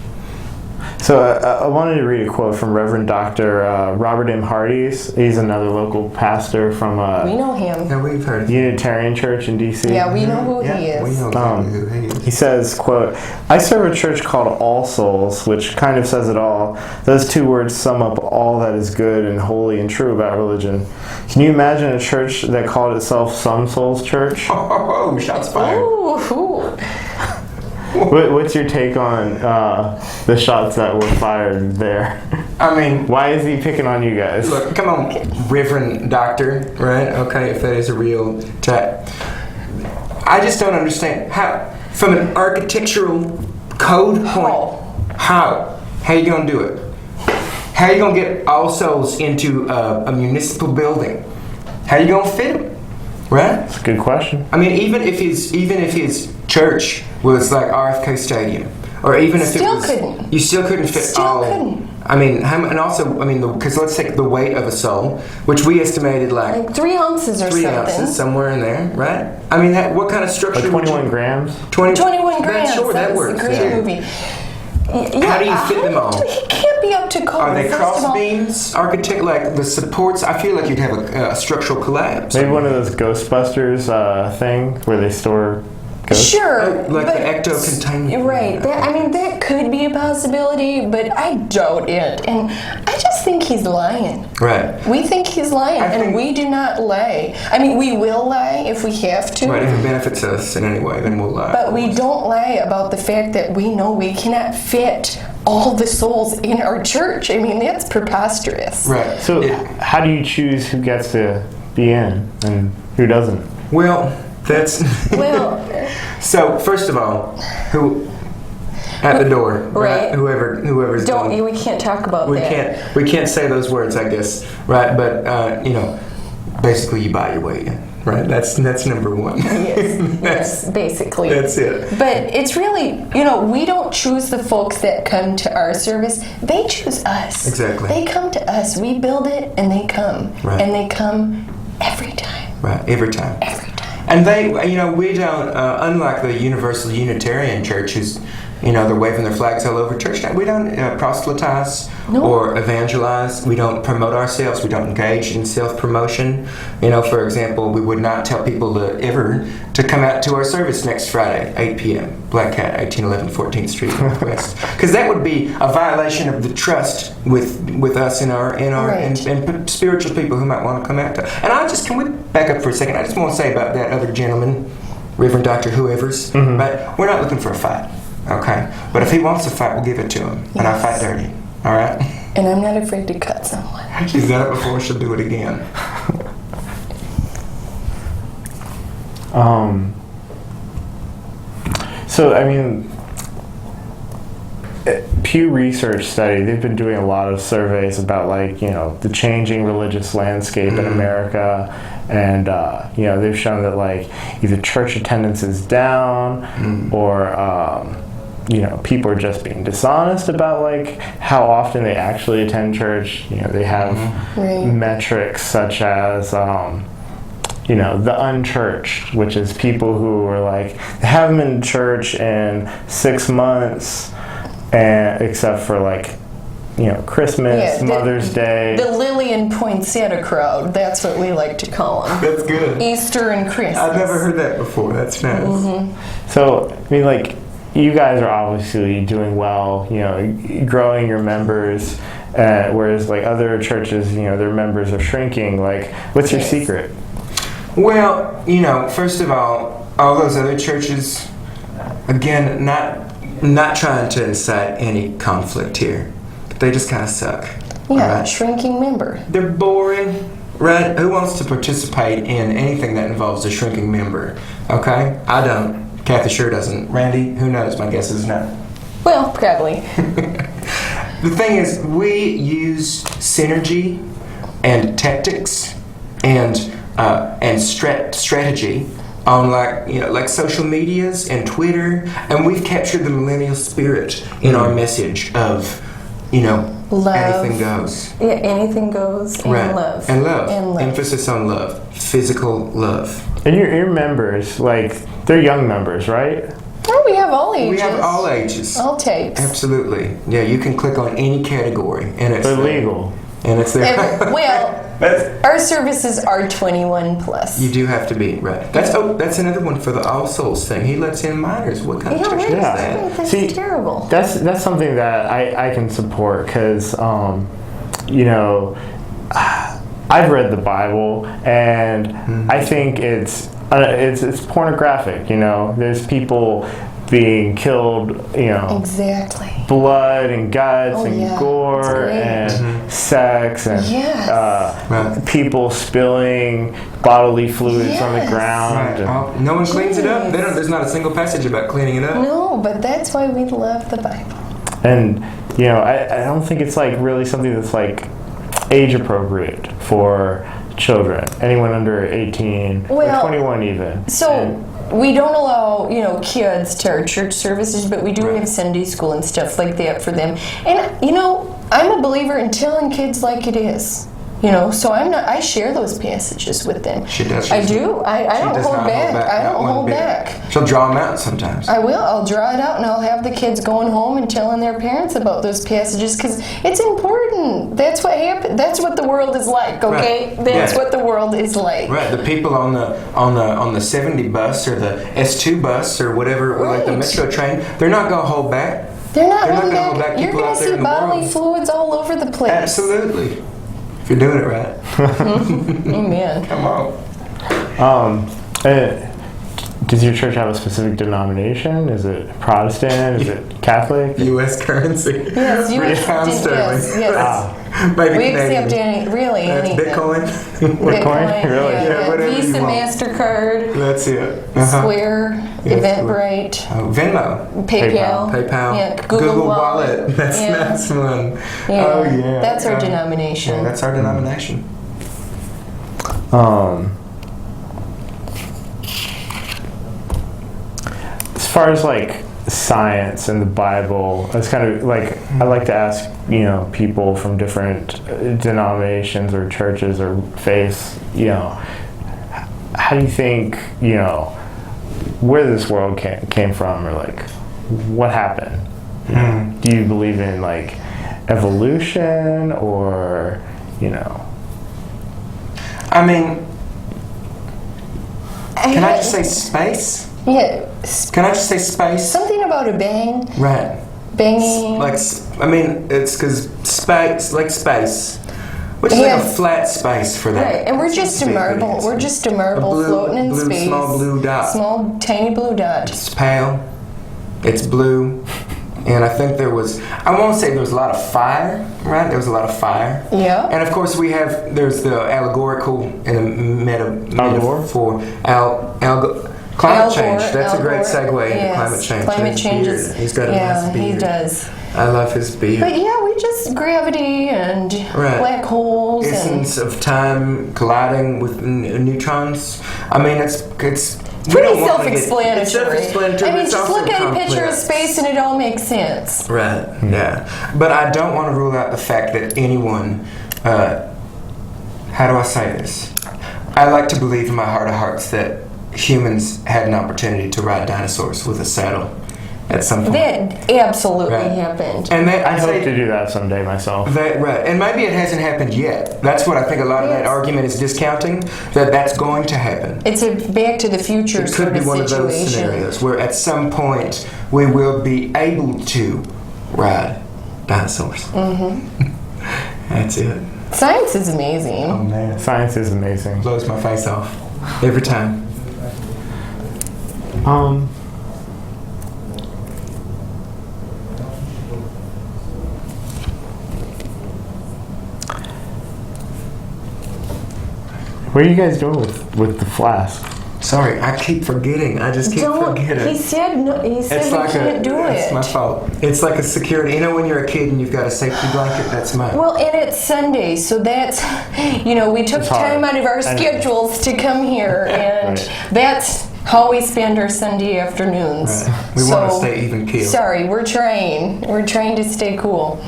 So I wanted to read a quote from Reverend Dr. Robert M. Hardy's. He's another local pastor from we know him. Yeah, we've heard of Unitarian Church in D.C. Yeah, we know who he is. We know exactly who he is. He says, quote, "I serve a church called All Souls, which kind of says it all. Those two words sum up all that is good and holy and true about religion. Can you imagine a church that called itself Some Souls Church?" Oh, shots fired. Ooh. What's your take on the shots that were fired there? I mean, why is he picking on you guys? Look, come on, Reverend Doctor, right? Okay, if that is a real tag. I just don't understand how, from an architectural code point, how you gonna do it? How you gonna get All Souls into a municipal building? How you gonna fit them? Right? That's a good question. I mean, even if his church was like RFK Stadium, or even if you still couldn't fit all. Couldn't. I mean, because let's take the weight of a soul, which we estimated like 3 ounces or 3 something. ounces, somewhere in there, right? I mean, what kind of structure? Like 21 grams? 21 grams. Sure, that works. A great movie. How do you fit them all? He can't be up to code. Are they cross beams? Architect, like the supports? I feel like you'd have a structural collapse. Maybe one of those Ghostbusters thing where they store ghosts? Sure. Like the ecto-containment. Right. That could be a possibility, but I doubt it. And I just think he's lying. Right. We think he's lying, and we do not lie. I mean, we will lie if we have to. Right, if it benefits us in any way, then we'll lie. But we don't lie about the fact that we know we cannot fit all the souls in our church. I mean, that's preposterous. Right. So how do you choose who gets to be in and who doesn't? Well, that's... So, first of all, who... At the door, right? Whoever's we can't talk about that. We can't say those words, I guess, right? But basically, you buy your way in, right? That's number one. Yes, basically. That's it. But it's really, we don't choose the folks that come to our service. They choose us. Exactly. They come to us. We build it, and they come. Right. And they come every time. Right. Every time. Every time. And they, we don't, unlike the Universal Unitarian Church, who's, they're waving their flags all over church. We don't proselytize or evangelize. We don't promote ourselves. We don't engage in self-promotion. For example, we would not tell people to come out to our service next Friday, 8 p.m., Black Cat, 1811 14th Street Northwest. Because that would be a violation of the trust with us and spiritual people who might want to come out to. And can we back up for a second? I just want to say about that other gentleman Reverend Dr. Whoever's, right? We're not looking for a fight, okay? But if he wants to fight, we'll give it to him, and I fight dirty, all right? And I'm not afraid to cut someone. She's done it before, she'll do it again. So, I mean, Pew Research study, they've been doing a lot of surveys about, like, you know, the changing religious landscape in America, and, you know, they've shown that, like, either church attendance is down or, you know, people are just being dishonest about, like, how often they actually attend church. You know, they have metrics such as, you know, the unchurched, which is people who are like, they haven't been to church in 6 months, and except for, like, you know, Christmas, Mother's Day. The Lily and Poinsettia crowd, that's what we like to call them. That's good. Easter and Christmas. I've never heard that before. That's nice. So, I mean, like, you guys are obviously doing well, you know, growing your members, whereas, like, other churches, you know, their members are shrinking. Like, what's your secret? Well, you know, first of all those other churches, again, not trying to incite any conflict here, but they just kind of suck. Yeah, right? Shrinking member. They're boring, right? Who wants to participate in anything that involves a shrinking member? Okay, I don't. Kathy sure doesn't. Randy, who knows? My guess is no. Well, probably. The thing is, we use synergy and tactics and strategy on, like, you know, like social medias and Twitter, and we've captured the millennial spirit in our message of, you know, love. Anything goes. Yeah, anything goes, and love. And love. And love. Emphasis on love. Physical love. And your members, like, they're young members, right? Oh, we have all ages. We have all ages. All types. Absolutely. Yeah, you can click on any category, and it's they're legal. And it's there. Well, our services are 21 plus. You do have to be, right. That's another one for the All Souls thing. He lets in minors. What kind of church is that? That's terrible. That's something that I can support, because, you know, I've read the Bible, and I think it's pornographic. You know, there's people being killed, you know, exactly, blood and guts and gore and sex and people spilling bodily fluids on the ground. Right. No one cleans it up. There's not a single passage about cleaning it up. No, but that's why we love the Bible. And, you know, I don't think it's, like, really something that's, like, age appropriate for children, anyone under 18 or 21 even. So we don't allow, you know, kids to our church services, but we do have Sunday school and stuff like that for them. And, you know, I'm a believer in telling kids like it is. You know, so I share those passages with them. She does. I do. I don't hold back. I don't hold back. She'll draw them out sometimes. I will. I'll draw it out, and I'll have the kids going home and telling their parents about those passages, because it's important. That's what happened. That's what the world is like. Okay, that's what the world is like. Right. The people on the 70 bus or the S2 bus or whatever, like the metro train, they're not going to hold back. They're not going to hold back. You're going to see bodily fluids all over the place. Absolutely. If you're doing it right. Amen. Come on. Does your church have a specific denomination? Is it Protestant? Is it Catholic? U.S. currency. Yes, U.S. pound sterling. Yes. Maybe we accept anything. Bitcoin? Bitcoin? Really? Yeah, Visa, MasterCard. That's it. Square, Eventbrite. Venmo. PayPal. Yeah, Google Wallet. That's a nice one. Yeah. Oh, yeah. That's our denomination. Yeah, that's our denomination. As far as, like, science and the Bible, it's kind of like, I like to ask, you know, people from different denominations or churches or faiths, you know, how do you think, you know, where this world came from, or, like, what happened? You know, do you believe in, like, evolution, or, you know? I mean, can I just say space? Yeah. Can I just say space? Something about a bang. Right. Banging. Like, I mean, it's because space, like space. Which is like a flat space for that. Right, and we're just a marble. We're just a marble floating in space. Small blue dot. Small, tiny blue dot. It's pale. It's blue. And I think I won't say there was a lot of fire, right? There was a lot of fire. Yeah. And of course there's the allegorical and the metaphor. Climate change. That's a great segue into climate change. Climate change is, he's got a nice beard. He does. I love his beard. But yeah, we just gravity and black holes. Essence of time colliding with neutrons. I mean, it's pretty self-explanatory. It's self-explanatory. I mean, just look at a picture of space and it all makes sense. Right. Yeah. But I don't want to rule out the fact that anyone. How do I say this? I like to believe in my heart of hearts that humans had an opportunity to ride dinosaurs with a saddle at some point. That absolutely happened. And I hope to do that someday myself. Right. And maybe it hasn't happened yet. That's what I think a lot of that argument is discounting, that's going to happen. It's a Back to the Future sort of situation. It could be one of those scenarios where at some point we will be able to ride dinosaurs. Mm-hmm. That's it. Science is amazing. Oh man. Science is amazing. Blows my face off. Every time. What are you guys doing with the flask? Sorry, I keep forgetting. I just keep forgetting. He said no. He said we can't do it. It's my fault. It's like a security. You know when you're a kid and you've got a safety blanket? That's mine. Well, and it's Sunday, so that's, we took time out of our schedules to come here, and that's how we spend our Sunday afternoons. Right. We want to stay even keeled. Sorry, we're trying. We're trying to stay cool.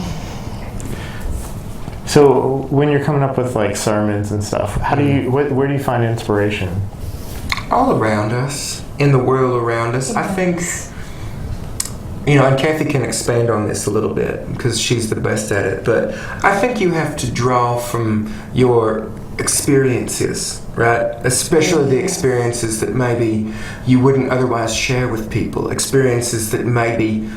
So when you're coming up with like sermons and stuff, how do you? Where do you find inspiration? All around us, in the world around us. I think, and Kathy can expand on this a little bit because she's the best at it, but I think you have to draw from your experiences, right? Especially the experiences that maybe you wouldn't otherwise share with people, experiences that maybe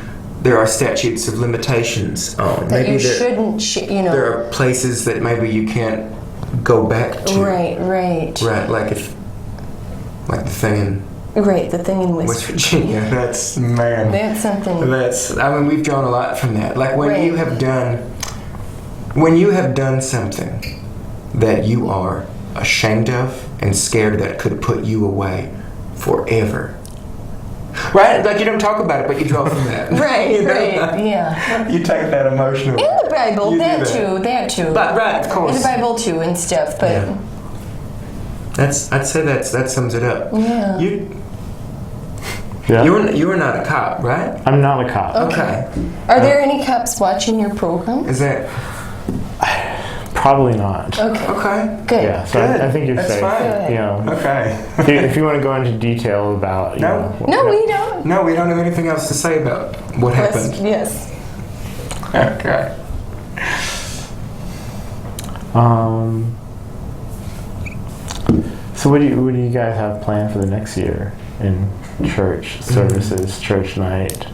there are statutes of limitations on. That maybe you shouldn't, There are places that maybe you can't go back to. Right. Right, like the thing in... Right, the thing in West Virginia. That's something... we've drawn a lot from that. Like when you have done something that you are ashamed of and scared that could put you away forever. Right? Like you don't talk about it, but you draw from that. Right, yeah. You take that emotionally. In the Bible, that too. But, right, of course. In the Bible too and stuff, but... Yeah. I'd say that sums it up. Yeah. You are not a cop, right? I'm not a cop. Okay. Are there any cops watching your program? Is that... Probably not. Okay. Good. Yeah, so Good. I think you're That's safe. Fine. Okay. If you want to go into detail about... we don't. No, we don't have anything else to say about what happened. Yes. Okay. So what do you guys have planned for the next year in church services, church night?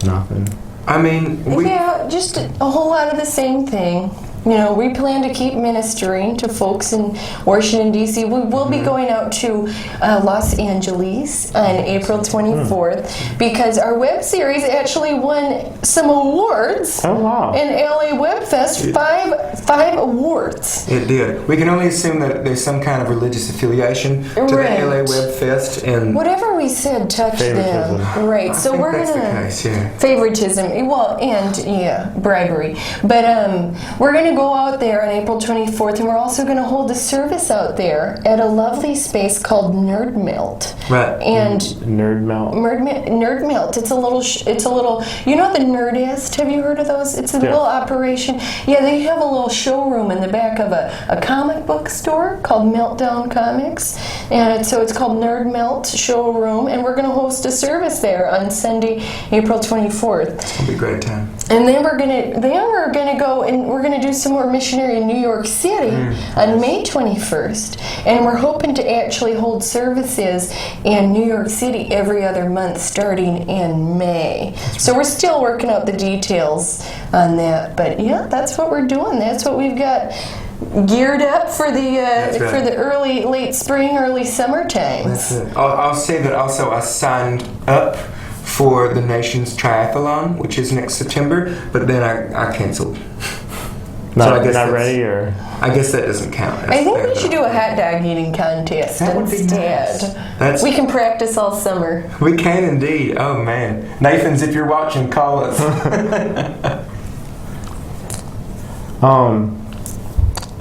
Nothing. I mean, just a whole lot of the same thing. We plan to keep ministering to folks in Washington, D.C. We will be going out to Los Angeles on April 24th because our web series actually won some awards. Oh, wow. In LA Web Fest, five awards. It did. We can only assume that there's some kind of religious affiliation to the LA Web Fest. And whatever we said touched them. Right. So we're going to... That's the case, yeah. Favoritism. Well, and, bribery. But we're going to go out there on April 24th, and we're also going to hold a service out there at a lovely space called Nerd Melt. Right. And Nerd Melt. Nerd Melt. It's a little. You know the Nerdist? Have you heard of those? It's a little operation. Yeah, they have a little showroom in the back of a comic book store called Meltdown Comics, and so it's called Nerd Melt Showroom, and we're going to host a service there on Sunday, April 24th. It'll be a great time. And then we're gonna go and we're gonna do some more missionary in New York City on May 21st, and we're hoping to actually hold services in New York City every other month starting in May. So we're still working out the details on that, but yeah, that's what we're doing. That's what we've got geared up for the late spring, early summer times. That's it. I'll say that also I signed up for the Nations Triathlon, which is next September, but then I canceled. Not ready, or? I guess that doesn't count. I think we should do a hot dog eating contest That would be instead. nice. We can practice all summer. We can indeed. Oh man, Nathans, if you're watching, call us.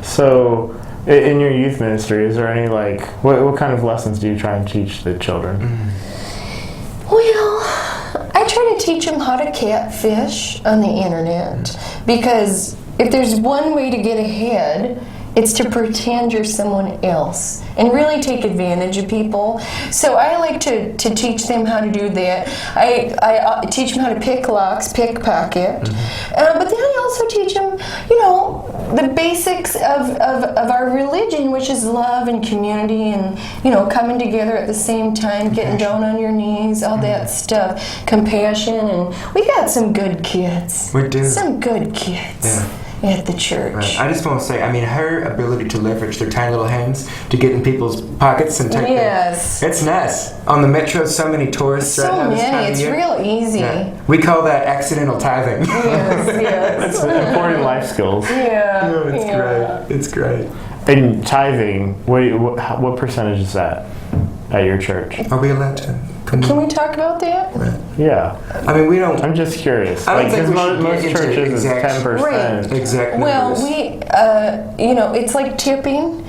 So, in your youth ministry, is there any what kind of lessons do you try and teach the children? Well, I try to teach them how to catfish on the internet, because if there's one way to get ahead, it's to pretend you're someone else and really take advantage of people. So I like to teach them how to do that. I teach them how to pick locks, pickpocket. But then I also teach them, the basics of our religion, which is love and community and, coming together at the same time, getting down on your knees, all that stuff. Compassion. And we got some good kids. We do. Some good kids. Yeah. At the church. Right. I just want to say, her ability to leverage their tiny little hands to get in people's pockets and take Yes. it's nice. On the metro, so many tourists right now this time of It's year. real easy. Yeah. We call that accidental tithing. Yes. It's important life skills. Yeah. Oh, it's great. It's great. And tithing, what percentage is that at your church? Are we allowed to? Can we talk about that? Right. Yeah. We don't. I'm just curious. I don't think we should most get into churches is exact- 10%. Right. Exact Well, numbers. it's like tipping.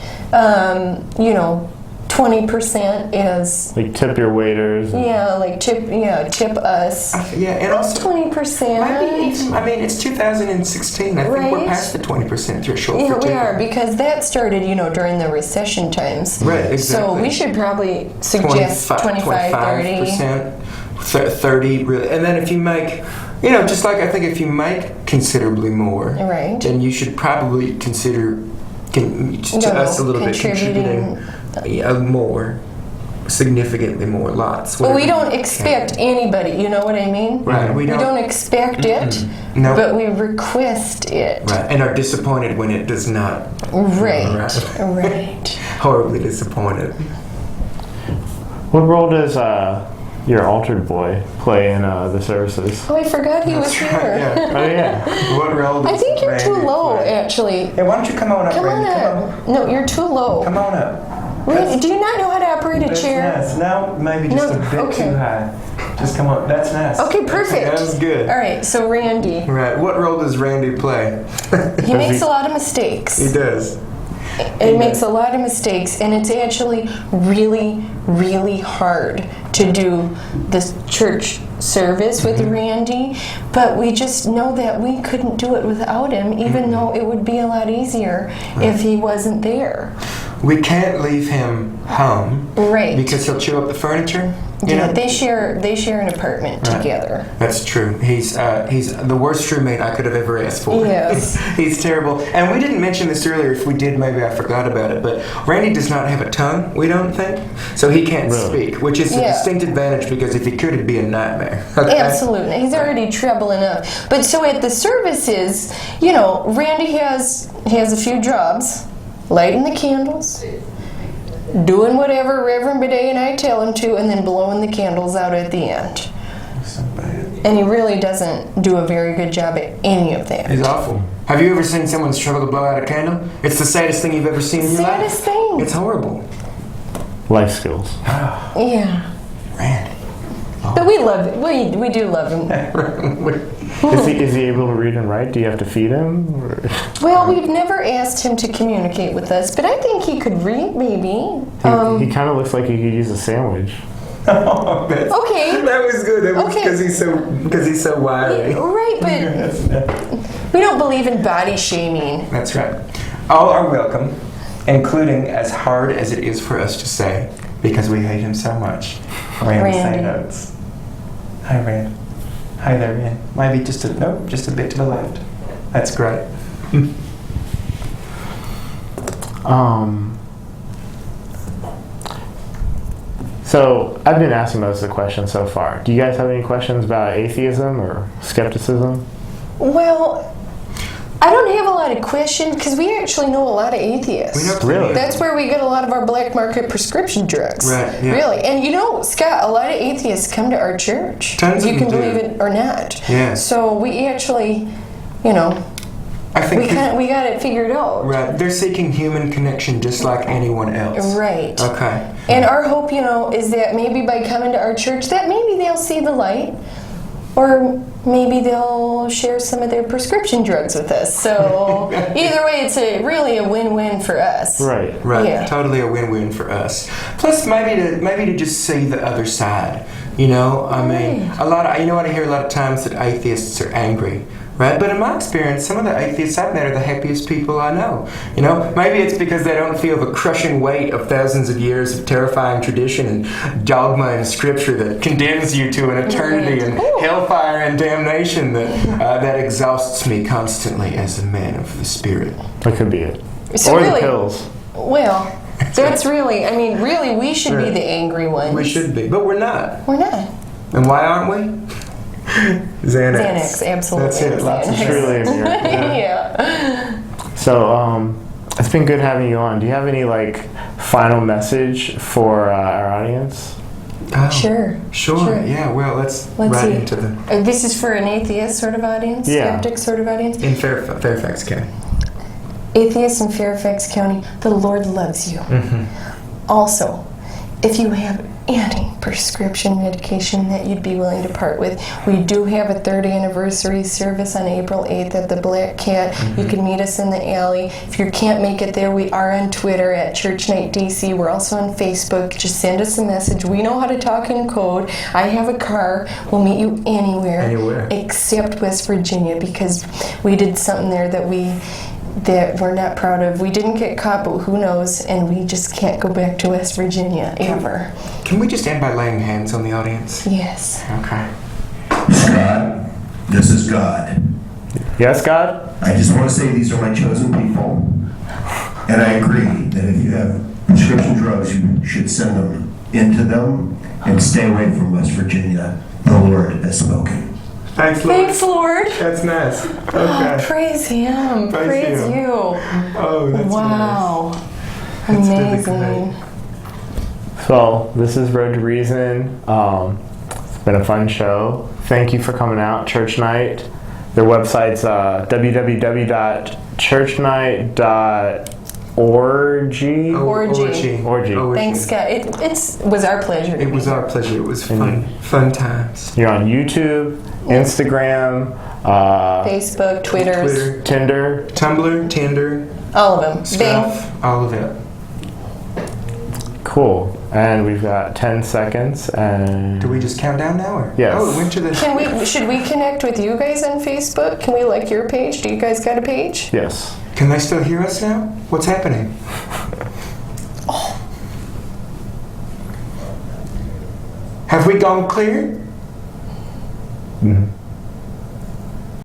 20% is Tip your waiters. tip us. And That's also 20%. it's 2016. I think we're Right. past the 20% threshold. Yeah, for we tipping. are, because that started, during the recession times. Right, exactly. So we should probably suggest 25, 30. 30, really. And then if you make, just like I think if you make considerably more, Right. then you should probably consider to us a little bit contributing more, significantly more, lots. But we whatever don't you expect can. anybody, you know what I mean? Right, We don't expect it, No. but we request it. Right, and are disappointed when it does not. Right. Right. Horribly disappointed. What role does your altered boy play in the services? Oh, I forgot he was here. Yeah. Oh, yeah. What role I does think you're too Randy low, play? actually. Hey, why don't you come on up, Come on Randy? up. No, you're too low. Come on up. Randy, do you not know how to operate a That's chair? nice. Now maybe just No, a bit okay. too high. Just come on. That's nice. Okay, perfect. That was good. All right, so Randy. Right. What role does Randy play? He makes a lot of mistakes. He does. It makes a lot of mistakes, and it's actually really, really hard to do this church service with Randy, but we just know that we couldn't do it without him, even though it would be a lot easier if he wasn't there. We can't leave him home. Right. Because he'll chew up the furniture. Yeah, they share an apartment Right. together. That's true. He's the worst roommate I could have ever asked for. Yes. He's terrible. And we didn't mention this earlier. If we did, maybe I forgot about it. But Randy does not have a tongue, we don't think. So he can't speak, which is a distinct advantage, because if he could, it'd be a nightmare. Okay? Absolutely. He's already trouble enough. But so at the services, Randy has a few jobs. Lighting the candles, doing whatever Reverend Bidet and I tell him to, and then blowing the candles out at the end. So bad. And he really doesn't do a very good job at any of that. He's awful. Have you ever seen someone struggle to blow out a candle? It's the saddest thing you've ever seen in your life. Saddest thing. It's horrible. Life skills. Yeah. Randy. But we love it. We do love him. Is he able to read and write? Do you have to feed him? Or? Well, we've never asked him to communicate with us, but I think he could read, maybe. He kind of looks like he could use a sandwich. Okay. That was good. That was because he's so wiry. Right, but we don't believe in body shaming. That's right. All are welcome, including, as hard as it is for us to say, because we hate him so much, Randy St. Oates. Hi, Rand. Hi there, Rand. Maybe just a bit to the left. That's great. So I've been asking most of the questions so far. Do you guys have any questions about atheism or skepticism? Well, I don't have a lot of questions because we actually know a lot of atheists. Really? That's where we get a lot of our black market prescription drugs. Right, yeah. Really. And you know, Scott, a lot of atheists come to our church. Tons you of can them believe do. it or not. Yeah. So we actually, you know, I think we got it figured out. right. They're seeking human connection just like anyone else. Right. Okay. And our hope, you know, is that maybe by coming to our church, that maybe they'll see the light, or maybe they'll share some of their prescription drugs with us. So either way, it's really a win-win for us. Right. Right. Yeah. Totally a win-win for us. Plus, maybe to just see the other side. You know, I mean, I hear a lot of times that atheists are angry. Right? But in my experience, some of the atheists I've met are the happiest people I know. You know, maybe it's because they don't feel the crushing weight of thousands of years of terrifying tradition and dogma and scripture that condemns you to an eternity and hellfire and damnation that exhausts me constantly as a man of the spirit. That could be it. So or really, the pills. Well, that's really, I mean, really, we should be the angry ones. We should be, but we're not. We're not. And why aren't we? Xanax, absolutely. That's it. Lots of Truly a miracle. Yeah. So, it's been good having you on. Do you have any final message for our audience? Oh, Sure. Yeah. Well, let's see. into the This is for an atheist sort of audience, skeptic sort of audience. in Fairfax County. Atheists in Fairfax County, the Lord loves you. Also, if you have any prescription medication that you'd be willing to part with, we do have a 3rd anniversary service on April 8th at the Black Cat. You can meet us in the alley. If you can't make it there, we are on Twitter at Church Night DC. We're also on Facebook. Just send us a message. We know how to talk in code. I have a car. We'll meet you anywhere except West Virginia, because we did something there that we're not proud of. We didn't get caught, but who knows, and we just can't go back to West Virginia ever. Can we just end by laying hands on the audience? Yes. Okay. God, this is God. Yes, God? I just want to say these are my chosen people, and I agree that if you have prescription drugs, you should send them into them and stay away from West Virginia. The Lord has spoken. Thanks, Lord. Thanks, Lord. That's nice. Okay. Oh, praise Him. Praise you. Oh, that's wow. nice. That's Amazing. really great. So, this is Road to Reason. It's been a fun show. Thank you for coming out, Church Night. Their website's www.churchnight.org. Orgy. Thanks, Scott. It was our pleasure. It was our pleasure. It was fun times. You're on YouTube, Instagram, Facebook, Twitter, Tinder, Tumblr, Tinder, all of them. stuff, all of it. Cool. And we've got 10 seconds. And do we just count down now? Or? Yes. Oh, it went to the. Should we connect with you guys on Facebook? Can we like your page? Do you guys got a page? Yes. Can they still hear us now? What's happening? Have we gone clear? Mm-hmm.